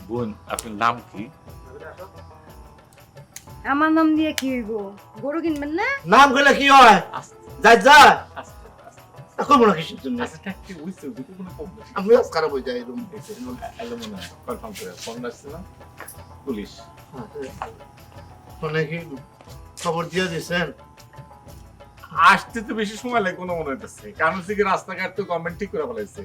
বোন আপনার নাম কি? আমার নাম দিয়ে কি হইব? গরু কিনবেন না? নাম কইলে কি হয়? যাই যা এখন মনে কিছু তুমি আচ্ছা কি হইছে দুটো কোনো কম না। আমি আজ খারাপ হয়ে যাই রুম এলো মনে হয় কনফার্ম করে ফোন আসছে না পুলিশ। ফোনে কি খবর দিয়ে দিয়েছেন? আসতে তো বেশি সময় লাগে কোনো মনে হইতেছে, কারণ হচ্ছে কি রাস্তাঘাট তো গভর্নমেন্ট ঠিক করে ফেলাইছে।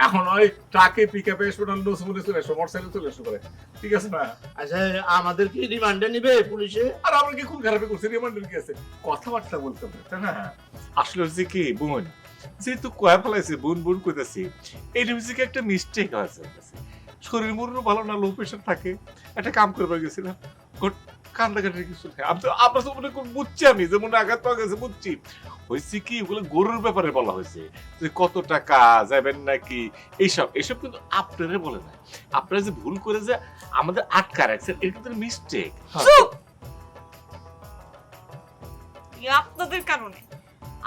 এখন ওই ট্রাকে পিক আপে এসে নসুমনে চলে আসো, মোটরসাইকেল চলে আসো করে, ঠিক আছে না? আচ্ছা আমাদের কি রিমান্ডে নিবে পুলিশে? আর আমরা কি খুব খারাপই করছি, রিমান্ডার কি আছে, কথাবার্তা বলতে হবে তাই না? আসলে হচ্ছে কি বোন, যেহেতু কয়া ফেলাইছে বোন বোন কইতাছি, এইটা হচ্ছে কি একটা মিস্টেক হয়েছে। শরীর মরুরও ভালো না, লো প্রেশার থাকে, একটা কাম করবার গেছিলাম, কান্দাকাটির কিছু নেই। আপনার তো মনে বুঝছি, আমি যেমন আঘাত পাওয়া গেছে বুঝছি। হয়েছে কি ওগুলো গরুর ব্যাপারে বলা হয়েছে, যে কত টাকা যাবেন নাকি এইসব এইসব কিন্তু আপনারা বলে না। আপনারা যে ভুল করে যে আমাদের আটকা রাখছেন, এটা কিন্তু মিস্টেক।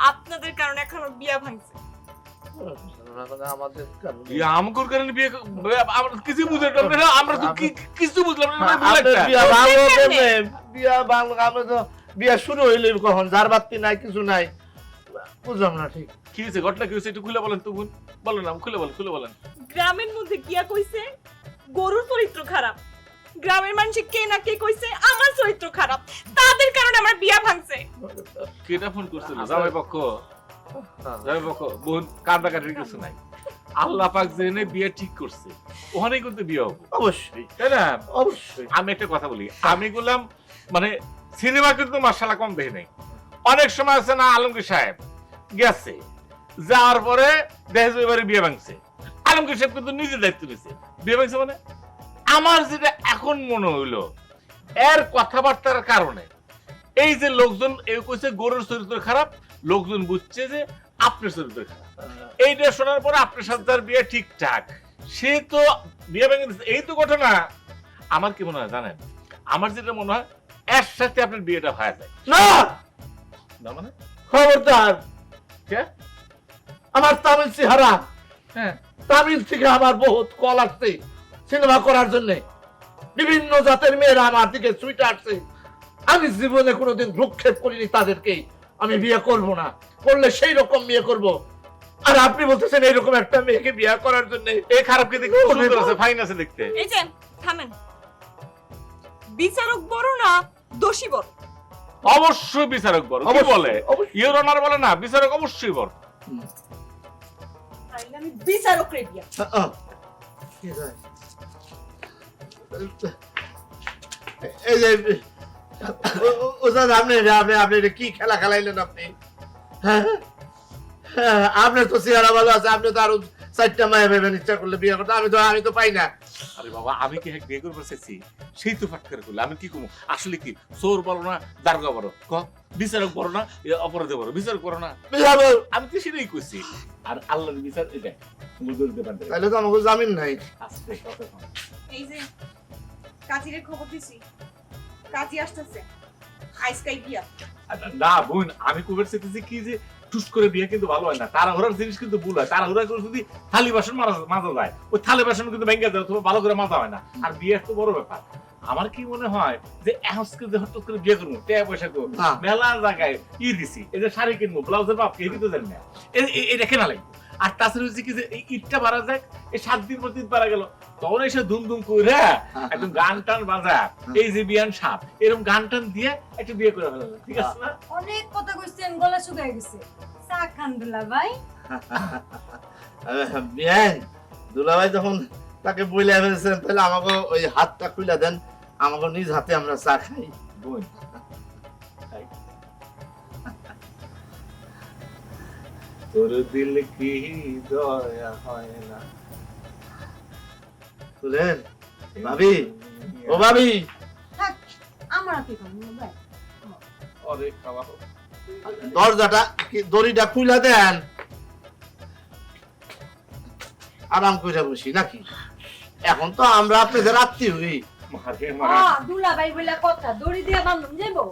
আপনাদের কারণে এখন ওর বিয়া ভাঙছে। আমাদের আমগর কারণে বিয়ে আমরা কিছু বুঝলাম না, আমরা তো কিছু বুঝলাম না। বিয়া ভাঙলো আমরা তো বিয়া শুরু হইলে কখন যার বাতি নাই কিছু নাই বুঝলাম না ঠিক কি হয়েছে, ঘটনা কি হয়েছে একটু খুলে বলেন তো বোন, বলেন না, খুলে বলেন। গ্রামের মধ্যে গিয়া কইছে গরুর চরিত্র খারাপ, গ্রামের মানুষ কে না কে কইছে আমার চরিত্র খারাপ, তাদের কারণে আমার বিয়া ভাঙছে। কেটা ফোন করছিল? জামাই পক্ষ বোন কান্দাকাটির কিছু নাই। আল্লাহ পাক জেনে বিয়ে ঠিক করছে, ওখানে কিন্তু বিয়ে হবে অবশ্যই, তাই না? অবশ্যই। আমি একটা কথা বলি, আমি বললাম মানে সিনেমা কিন্তু মাশাআল্লাহ কম দেখি নাই। অনেক সময় আছে না আলমগীর সাহেব গেছে, যাওয়ার পরে দেখে যে এবারে বিয়ে ভাঙছে, আলমগীর সাহেব কিন্তু নিজে দায়িত্ব নিয়েছে, বিয়ে ভাঙছে মানে। আমার যেটা এখন মনে হইলো এর কথাবার্তার কারণে এই যে লোকজন এই কইছে গরুর চরিত্র খারাপ, লোকজন বুঝছে যে আপনার চরিত্র খারাপ। এইটা শোনার পরে আপনার সাথে তার বিয়ে ঠিকঠাক, সে তো বিয়ে ভেঙে দিচ্ছে, এই তো ঘটনা। আমার কি মনে হয় জানেন, আমার যেটা মনে হয় এর সাথে আপনার বিয়েটা হয়ে যায় না না। মানে খবরদার, কে? আমার তামিল চেহারা, হ্যাঁ তামিল থেকে আমার বহুত কল আসছে সিনেমা করার জন্য, বিভিন্ন জাতের মেয়েরা আমার দিকে ছুটে আসছে। আমি জীবনে কোনোদিন ভ্রুক্ষেপ করিনি তাদেরকে, আমি বিয়ে করব না, করলে সেই রকম বিয়ে করব। আর আপনি বলতেছেন এইরকম একটা মেয়েকে বিয়ে করার জন্য? এই খারাপ কে দেখতে সুন্দর আছে, ফাইন আছে দেখতে। এই যে থামেন, বিচারক বড় না দোষী বড়? অবশ্যই বিচারক বড়, কি বলে ইওর অনার বলে না, বিচারক অবশ্যই বড়। তাইলে আমি বিচারক রে বিয়া। এই যে আপনি কি খেলা খেলাইলেন আপনি? আপনার তো চেহারা ভালো আছে, আপনি তো আরো 4টা মায়া ভেবেন ইচ্ছা করলে বিয়ে করতে, আমি তো পাই না। আরে বাবা, আমি কি বিয়ে করবো চাইছি, সেই তো ফাট করে করলো। আমি কি করবো, আসলে কি চোর বলো না দারোগা বড়, বিচারক বড় না অপরাধী বড়, বিচারক বড় না, আমি তো সেটাই করছি। আর আল্লাহর বিচার এটা তাহলে তো আমাকে জামিন নাই। এই যে কাজীর খবর দিছি, কাজী আসতেছে, আজকাই বিয়া। না বোন, আমি কবে চাইতেছি কি যে টুস করে বিয়ে কিন্তু ভালো হয় না, তাড়াহুড়ার জিনিস কিন্তু ভুল হয়। তাড়াহুড়া করে যদি থালি বাসন মাজা যায়, ওই থালি বাসন কিন্তু ভেঙে যায়, তোমার ভালো করে মাজা হয় না। আর বিয়ে একটা বড় ব্যাপার। আমার কি মনে হয় যে আজকে যে হঠাৎ করে বিয়ে করবো, টাকা পয়সা করবো, মেলা জায়গায় দিছি, এই যে শাড়ি কিনবো, ব্লাউজের বাপ কে কিন্তু জানি না, এটা কেনা লাগবে। আর তাছাড়া হচ্ছে কি যে এই ঈদটা বাড়া যাক, এই 7 দিন পর ঈদ বাড়া গেল, তখন এসে ধুমধুম করে একদম গান টান বাজা, এই যে বিয়ান সাপ এরকম গান টান দিয়ে একটা বিয়ে করে ফেলাম, ঠিক আছে না? অনেক কথা কইছেন, গলা শুকায় গেছে। চা খান দুলা ভাই। বিয়ান দুলাভাই যখন তাকে বইলে ফেলেছেন, তাহলে আমাকে ওই হাতটা খুলে দেন, আমাকে নিজ হাতে আমরা চা খাই। বোন তোর দিল কি দয়া হয় না। শুনেন ভাবি, ও ভাবি, থাক, আমার হাতে খান ভাই। অরে খাওয়া হোক, দরজাটা দড়িটা খুলে দেন, আরাম করে বসি নাকি? এখন তো আমরা আপনাদের আত্মীয় হই। দুলা ভাই বলে কথা, দড়ি দিয়ে বান্ধন যাবো।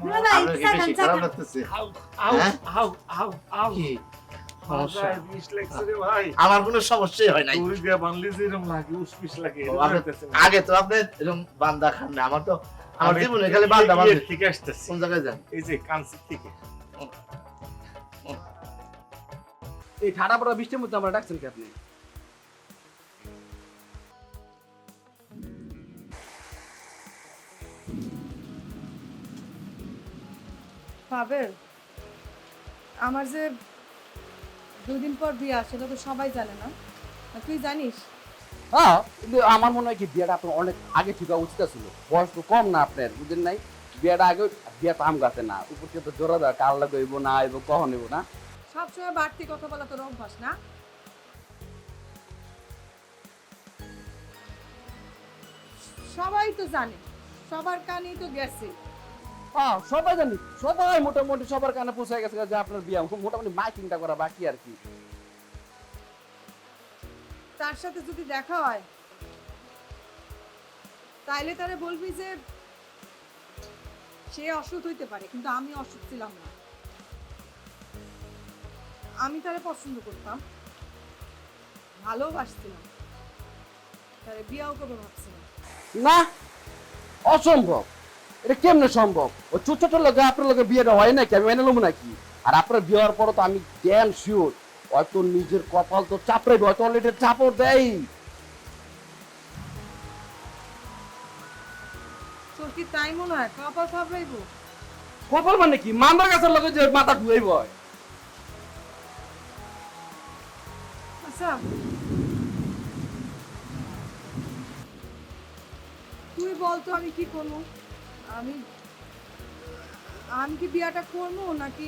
দুলা ভাই, চা খান, চা খান। সমস্যা মাথায় বিষ লাগছে রে ভাই। আমার কোনো সমস্যাই হয় নাই। তুই দিয়ে বানলি যে এরকম লাগে, উসপিস লাগে, ও, এরকম আমি- হইতেছে না। আগে তো আপনি এরকম বান্দা খান না, আমার তো আমার আমি জীবনে খালি বান্দা বান্দা। ইয়ে থেকে আসতেছি। কোন জায়গায় যান? এই যে কানসির থেকে। এই ঠাডা পড়া বৃষ্টির মধ্যে আমরা ডাকছেন কি আপনি? পাবেল, আমার যে 2 দিন পর বিয়ে সেটা তো সবাই জানে না, আর তুই জানিস? হ্যাঁ, কিন্তু আমার মনে হয় কি বিয়েটা আপনার অনেক আগে ঠিক হওয়া উচিত ছিল। বয়স তো কম না আপনার, বুঝলেন নাই? বিয়েটা আগে, বিয়ে তো আম গাছে না, উপর থেকে তো জোড়া দেওয়া, কাল লাগাইব না আইব কখন নেব না। সবসময় বাড়তি কথা বলা তোর অভ্যাস না? সবাই তো জানে, সবার কানেই তো গেছে। হ্যাঁ, সবাই জানি, সবাই মোটামুটি সবার কানে পৌঁছে গেছে যে আপনার বিয়ে, মোটামুটি মাইকিংটা করা বাকি আর কি। তার সাথে যদি দেখা হয় তাইলে তারে বলবি যে সে অসুখ হইতে পারে, কিন্তু আমি অসুখ ছিলাম না। আমি তারে পছন্দ করতাম, ভালোবাসছিলাম, তারে বিয়াও করবো ভাবছিলাম। না, অসম্ভব। এটা কেমনে সম্ভব? ও ছোট ছোট লোকে আপনার লোকের বিয়েটা হয় নাকি? আমি মেনে নেবো নাকি? আর আপনার বিয়ে হওয়ার পরও তো আমি ড্যাম শিওর হয়তো নিজের কপাল তো চাপড়াইবে, হয়তো অলরেডি চাপড় দেয়। তোর কি তাই মনে হয়? কপাল খাবড়াইবো? কপাল মানে কি? মান্দার গাছের লোকে যে মাথা ধুয়েই বয়। আচ্ছা, তুই বলতো আমি কি করবো? আমি আমি কি বিয়াটা করবো নাকি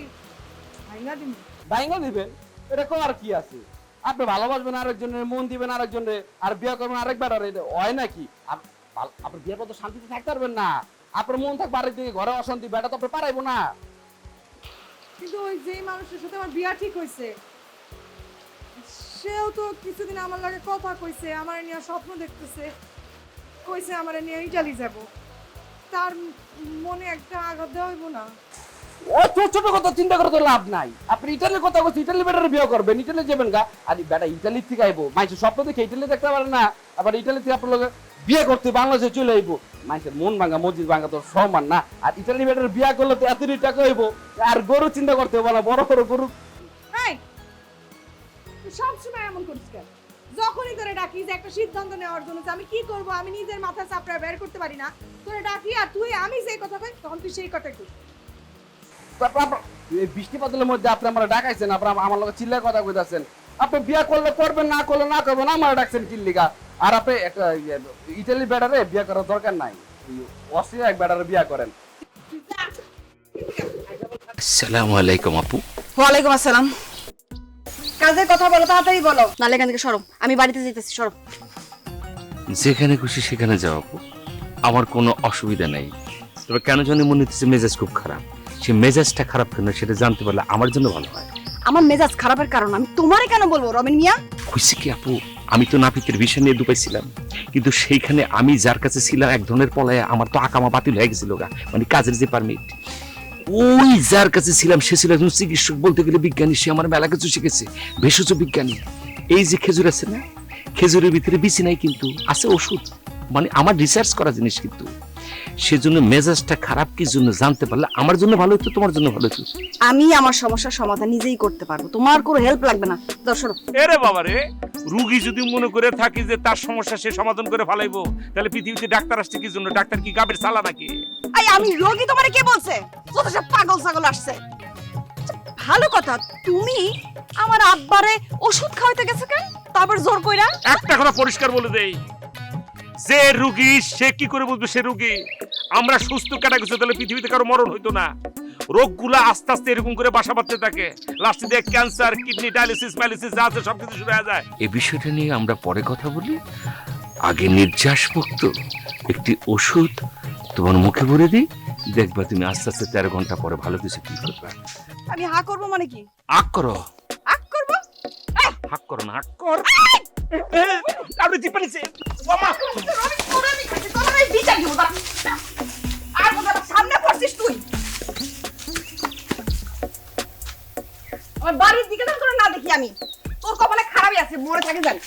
ভাঙা দিব? ভাইঙ্গা দিবেন, এটা কো আর কি আছে? আপনি ভালোবাসবেন আরেকজনের, মন দিবেন আরেকজনের, আর বিয়ে করবেন আরেকবার, আর এটা হয় নাকি? আপনি বিয়ের পর তো শান্তিতে থাকতে পারবেন না। আপনার মন থাকবে আরেক দিকে, ঘরে অশান্তি, বেটা তো আপনি পারাইবো না। কিন্তু ওই যেই মানুষের সাথে আমার বিয়া ঠিক হয়েছে সেও তো কিছুদিন আমার লাগে কথা কইছে, আমার নিয়ে স্বপ্ন দেখতেছে, কইছে আমার নিয়ে ইটালি যাব। তার মনে একটা আঘাত দেওয়া হইব না? ও ছোট ছোট কথা চিন্তা করে তো লাভ নাই। আপনি ইটালির কথা বলছেন, ইটালি বেটার বিয়ে করবেন, ইটালি যাবেন গা। আর বেটা ইটালি থেকে আইবো, মানুষের স্বপ্ন দেখে ইটালি দেখতে পারে না, আবার ইটালি থেকে আপনার লোক বিয়ে করতে বাংলাদেশে চলে আইবো। মানুষের মন ভাঙা মসজিদ ভাঙা তো সমান না। আর ইটালি বেটার বিয়ে করলে তো এতই টাকা হইবো, আর গরু চিন্তা করতে হবে না, বড় বড় গরু। এই, তুই সবসময় এমন করিস কেন? যখনই তোরে ডাকি যে একটা সিদ্ধান্ত নেওয়ার জন্য যে আমি কি করব, আমি নিজের মাথা চাপড়া বের করতে পারি না, তোরে ডাকি আর তুই আমি যে কথা কই তখন তুই সেই কথাই কই। তারপর এই বৃষ্টি বাদলের মধ্যে আপনি আমার ডাকাইছেন, আপনার আমার লোক চিল্লার কথা কইতাছেন। আপনি বিয়ে করলে করবেন, না করলে না করবেন, আমার ডাকছেন চিল্লিকা। আর আপনি একটা ইটালি বেটারে বিয়ে করার দরকার নাই, অস্ট্রিয়া এক বেটারে বিয়ে করেন। আসসালামু আলাইকুম আপু। ওয়ালাইকুম আসসালাম। কাজের কথা বলো, তাড়াতাড়ি বলো, নালে এখান থেকে সরো, আমি বাড়িতে যেতেছি, সরো। যেখানে খুশি সেখানে যাও আপু, আমার কোনো অসুবিধা নেই। তবে কেন জানি মনে হচ্ছে মেজাজ খুব খারাপ। সে মেজাজটা খারাপ কেন সেটা জানতে পারলে আমার জন্য ভালো হয়। আমার মেজাজ খারাপের কারণ আমি তোমারে কেন বলবো রবিন মিয়া? খুশি কি আপু, আমি তো নাপিতের বিষয় নিয়ে দুপাইছিলাম, কিন্তু সেইখানে আমি যার কাছে ছিলাম এক ধরনের পলায় আমার তো আকামা বাতিল হয়ে গেছিল গা, মানে কাজের যে পারমিট। ওই যার কাছে ছিলাম সে ছিল একজন চিকিৎসক, বলতে গেলে বিজ্ঞানী। সে আমার মেলা কিছু শিখেছে, ভেষজ বিজ্ঞানী। এই যে খেজুর আছে না, খেজুরের ভিতরে বিচি নাই কিন্তু আছে ওষুধ, মানে আমার রিসার্চ করা জিনিস। কিন্তু সেজন্য মেজাজটা খারাপ কি জন্য জানতে পারলে আমার জন্য ভালো হতো, তোমার জন্য ভালো হতো। আমি আমার সমস্যার সমাধান নিজেই করতে পারবো, তোমার কোনো হেল্প লাগবে না। দাও, সরো। এরে বাবা রে, রুগী যদি মনে করে থাকি যে তার সমস্যা সে সমাধান করে ফেলাইবো, তাহলে পৃথিবীতে ডাক্তার আসছে কি জন্য? ডাক্তার কি গাবের সালা নাকি? এই আমি রোগী, তোমারে কে বলছে? যত সব পাগল ছাগল আসছে। ভালো কথা, তুমি আমার আব্বারে ওষুধ খাওয়াইতে গেছে কেন? তারপর জোর কইরা? একটা কথা পরিষ্কার বলে দেই, যে রুগী সে কি করে বুঝবে সে রুগী? আমরা সুস্থ কাটা গেছে তাহলে পৃথিবীতে কারো মরণ হইতো না। রোগগুলা আস্তে আস্তে এরকম করে বাসা বাঁধতে থাকে, লাস্টে দিয়ে ক্যান্সার, কিডনি ডায়ালিসিস, প্যালিসিস যা আছে সবকিছু শুরু হয়ে যায়। এই বিষয়টা নিয়ে আমরা পরে কথা বলি। আগে নির্যাস মুক্ত একটি ওষুধ তোমার মুখে ভরে দিই, দেখবা তুমি আস্তে আস্তে 13 ঘন্টা পরে ভালো কিছু ফিল করবে। আমি হা করবো মানে কি? আগ করো, আক করবো? হাক করো না, হাক কর। আপনি জিপ পানিছে মামা। সামনে পড়ছিস তুই? আমার বাড়ির দিকে না করে না দেখি জানি তোর কপালে খারাপই আছে, মরে থাকে জানি।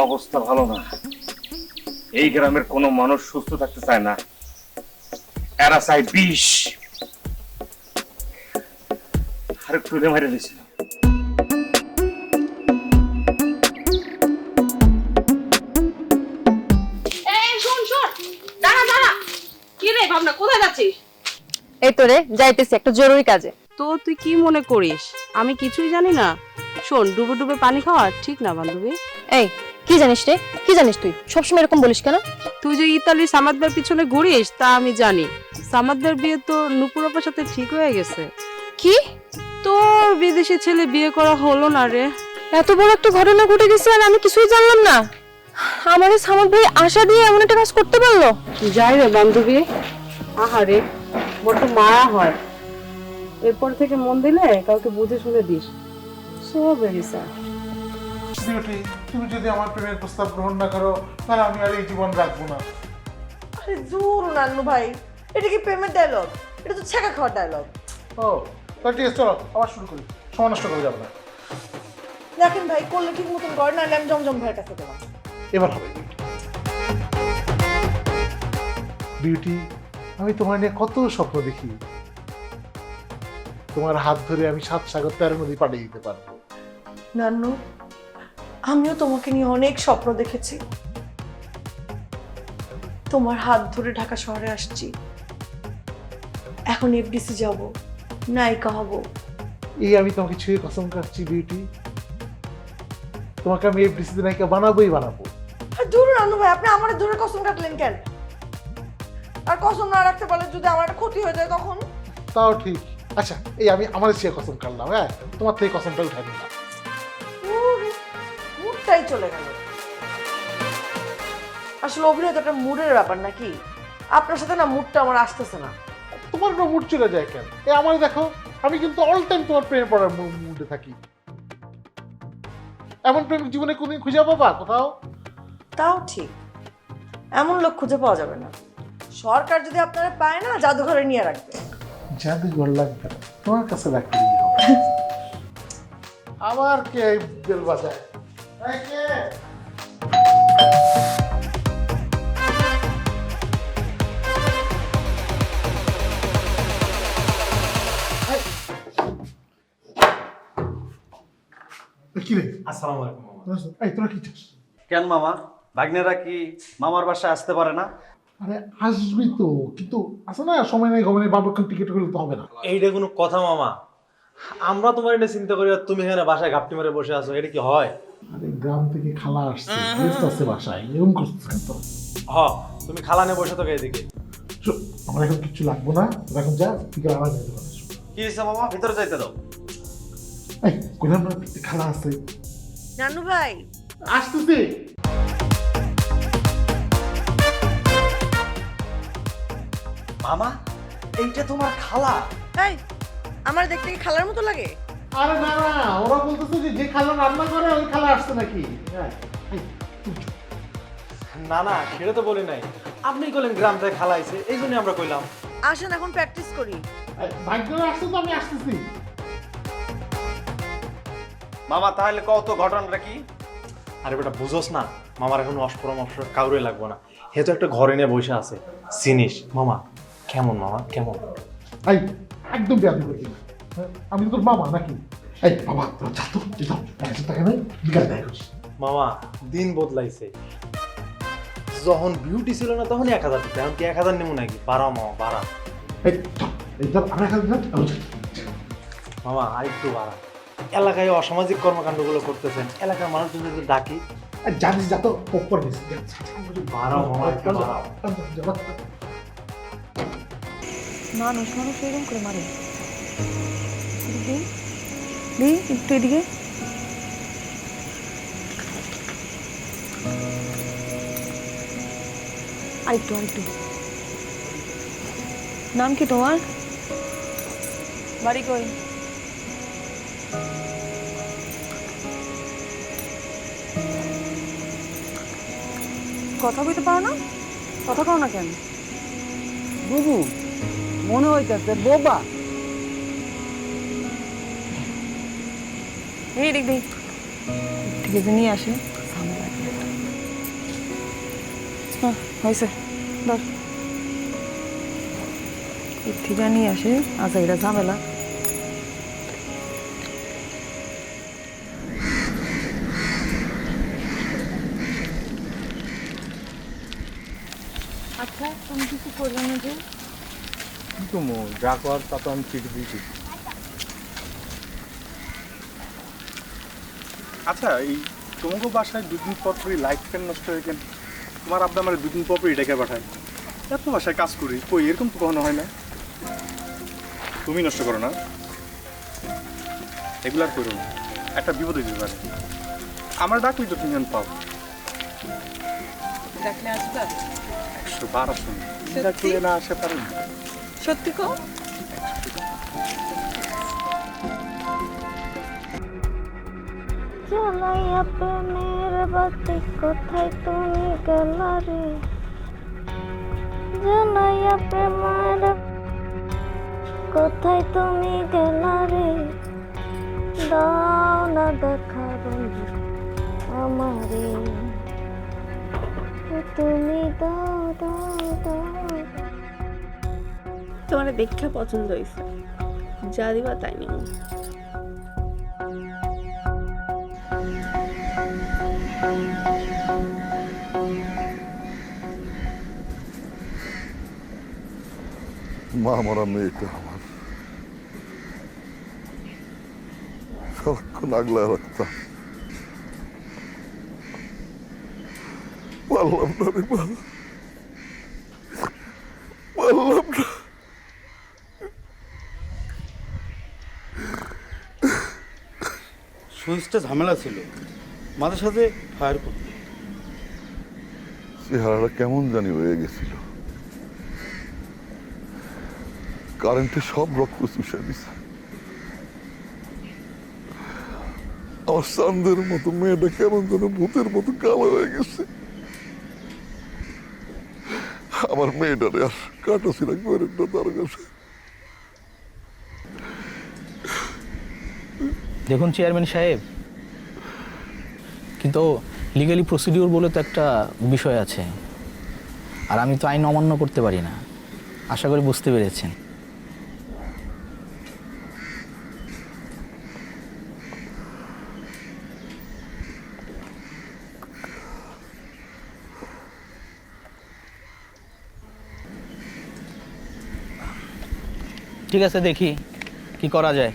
অবস্থা ভালো না, এই গ্রামের কোনো মানুষ সুস্থ থাকতে চায় না, এরা চাই বিষ। আর একটু মেরে দিয়েছিল। এই শোন শোন, দাঁড়া দাঁড়া। কি রে ভাবনা, কোথায় যাচ্ছিস? এই তো রে যাইতেছি একটা জরুরি কাজে। তো তুই কি মনে করিস আমি কিছুই জানি না? শোন, ডুবে ডুবে পানি খাওয়া ঠিক না বান্ধবী। এই কি জানিস রে, কি জানিস তুই? সবসময় এরকম বলিস কেন? তুই যে ইতালির সামাদদের পিছনে ঘুরিস তা আমি জানি। সামাদদের বিয়ে তো নূপুর আপার সাথে ঠিক হয়ে গেছে। কি তোর বিদেশি ছেলে বিয়ে করা হলো না রে। এত বড় একটা ঘটনা ঘটে গেছে আর আমি কিছুই জানলাম না? আমার এই সামাদ ভাই আশা দিয়ে এমন একটা কাজ করতে পারলো? যাই রে বান্ধবী, আহারে বড্ড মায়া হয়। এরপর থেকে মন দিলে কাউকে বুঝে শুনে this. So very sad. Beauty, তুমি যদি আমার প্রেমের প্রস্তাব গ্রহণ না করো তাহলে আমি আর এই জীবন রাখবো না। আরে জোর নান্নু ভাই, এটা কি প্রেমের ডায়লগ? এটা তো ছেঁকা খাওয়ার ডায়লগ। ও তাহলে ঠিক আছে, চলো আবার শুরু করি, সময় নষ্ট করে যাবো না। দেখেন ভাই, করলে ঠিক মতন কর, নাহলে আমি জমজম ভাইয়ের কাছে দেবো। এবার হবে বিউটি, আমি তোমার নিয়ে কত স্বপ্ন দেখি। তোমার হাত ধরে আমি 7 সাগর 13 নদী পাড়িয়ে দিতে পারবো। নান্নু, আমিও তোমাকে নিয়ে অনেক স্বপ্ন দেখেছি। তোমার হাত ধরে ঢাকা শহরে আসছি, এখন এফডিসি যাব, নায়িকা হব। এই আমি তোমাকে ছুঁয়ে কসম কাটছি বিউটি, তোমাকে আমি এফডিসিতে নায়িকা বানাবোই বানাবো। আর দূর নান্নু ভাই, আপনি আমার দূরে কসম কাটলেন কেন? আর কসম না রাখতে পারলে যদি আমার একটা ক্ষতি হয়ে যায় তখন? তাও ঠিক। আচ্ছা, এই আমি আমার চেয়ে কসম কাটলাম, হ্যাঁ তোমার থেকে কসমটা উঠাই দিলাম। মুডটাই চলে গেল। আসলে অভিনয় তো একটা মুডের ব্যাপার নাকি? আপনার সাথে না মুডটা আমার আসতেছে না। তোমার কোনো মুড চলে যায় কেন? এই আমার দেখো, আমি কিন্তু অল টাইম তোমার প্রেমে পড়ার মুডে থাকি। এমন প্রেমিক জীবনে কোনদিন খুঁজে পাবা কোথাও? তাও ঠিক, এমন লোক খুঁজে পাওয়া যাবে না। সরকার যদি আপনারা পায় না, জাদুঘরে নিয়ে রাখবে। জাদুঘর লাগবে না, তোমার কাছে রাখলেই হবে। আবার কে বেল বাজায়? এই কে? কি রে? আসসালামু আলাইকুম মামা। এই তোরা কি চাস? কেন মামা, ভাগ্নেরা কি মামার বাসায় আসতে পারে না? আরে আসবি তো, কিন্তু আসে না সময় নেই, গমনে বাবুকে টিকিট করলে তো হবে না। এইটা কোনো কথা মামা? আমরা তোমার এটা চিন্তা করি আর তুমি এখানে বাসায় ঘাপটি মেরে বসে আছো, এটা কি হয়? আরে গ্রাম থেকে খালা আসছে, গেস্ট আছে বাসায়, এরকম করছিস কেন তোরা? হ, তুমি খালা নিয়ে বসে থাকো এদিকে। শোন, আমার এখন কিছু লাগবো না, তোরা এখন যা, বিকেল আমার যেতে পারিস। কি হয়েছে মামা, ভিতরে যাইতে দাও। এই কইলাম না খালা আছে, নানু ভাই আসতেছে। মামা, এইটা তোমার খালা? এই, আমার দেখতে কি খালার মতো লাগে? আরে না না, ওরা বলতেছে যে খালা রান্না করে ওই খালা আসছে নাকি। হ্যাঁ, এই, তুই চুপ। না না, সেটা তো বলি নাই। আপনি কইলেন গ্রাম থেকে খালা আইছে, এই জন্য আমরা কইলাম। আসেন এখন প্র্যাকটিস করি। এই, ভাগ্য আসছে তো আমি আসতেছি। মামা তাহলে কত ঘটনাটা কি? আরে বেটা বুঝোস না, মামার এখন অস্পরামর্শ কাউরে লাগবো না। হে তো একটা ঘরে নিয়ে বসে আছে, চিনিস মামা কেমন? মামা কেমন? এই একদম ব্যাধি করবি না, আমি তো তোর মামা নাকি? এই বাবা তোর যা তো, যাও টাকা নেই, বিকাল দেয় করিস। মামা দিন বদলাইছে, যখন বিউটি ছিল না তখন 1000 দিতে, এখন কি 1000 নেবো নাকি? বাড়াও মামা বাড়া। এই চল, এই চল, আমরা এখানে যাই, মামা আরেকটু বাড়া। এলাকায় অসামাজিক কর্মকাণ্ডগুলো করতেছেন, এলাকার মানুষজন যদি ডাকি। জানিস যা তো পপকর্ন দিস, বাড়াও মামা, একটু বাড়াও। মানুষ মানুষ এরকম করে মারে। একটু এদিকে। আরেকটু আরেকটু। নাম কি তোমার? বাড়ি কই? কথা কইতে পারো না? কথা কও না কেন? বুবু মনে হইতেছে বোবা। এই দেখ দেখ ঠিক আছে নিয়ে আসে হ্যাঁ হয়েছে ধর ঠিক নিয়ে আসে আচ্ছা এটা ঝামেলা আচ্ছা তুমি কিছু করলে না যে তুমি যা কর তা তো আমি চিঠি দিয়েছি। আচ্ছা এই তোমাকে বাসায় দুদিন পর পরই লাইট ফ্যান নষ্ট হয়ে গেল, তোমার আব্বা আমার দুদিন পর পরই ডেকে পাঠায়। এত বাসায় কাজ করি কই এরকম তো কখনো হয় না। তুমি নষ্ট করো না, এগুলার করো না, একটা বিপদ হয়ে যেতে পারে। আমার ডাকই তো তুমি পাও ডাকলে আসবে 112 শুনি ডাকলে না আসে পারে না। সত্যি কো জ্বালাইয়া প্রেমের বাতি কোথায় তুমি গেলা রে, জ্বালাইয়া প্রেমের কোথায় তুমি গেলা রে, দাও না দেখা বন্ধু আমারে, তুমি দাও দাও দাও। তোমার দেখে পছন্দ হয়েছে, যা দিবা তাই নিব। মা মরা মেয়েটা আমার সারাক্ষণ আগলায় রাখতাম, পারলাম না রে মা, পারলাম না। সুইচটা ঝামেলা ছিল, মাঝে সাথে ফায়ার করতো। চেহারাটা কেমন জানি হয়ে গেছিল, কারেন্টে সব রক্ত চুষে দিছে। আমার চান্দের মতো মেয়েটা কেমন যেন ভূতের মতো কালো হয়ে গেছে। আমার মেয়েটারে আর কাটা ছিল করেন না তার কাছে। দেখুন চেয়ারম্যান সাহেব, কিন্তু লিগালি প্রসিডিওর বলে তো একটা বিষয় আছে, আর আমি তো আইন অমান্য করতে পারি না। আশা করি বুঝতে পেরেছেন। ঠিক আছে, দেখি কি করা যায়।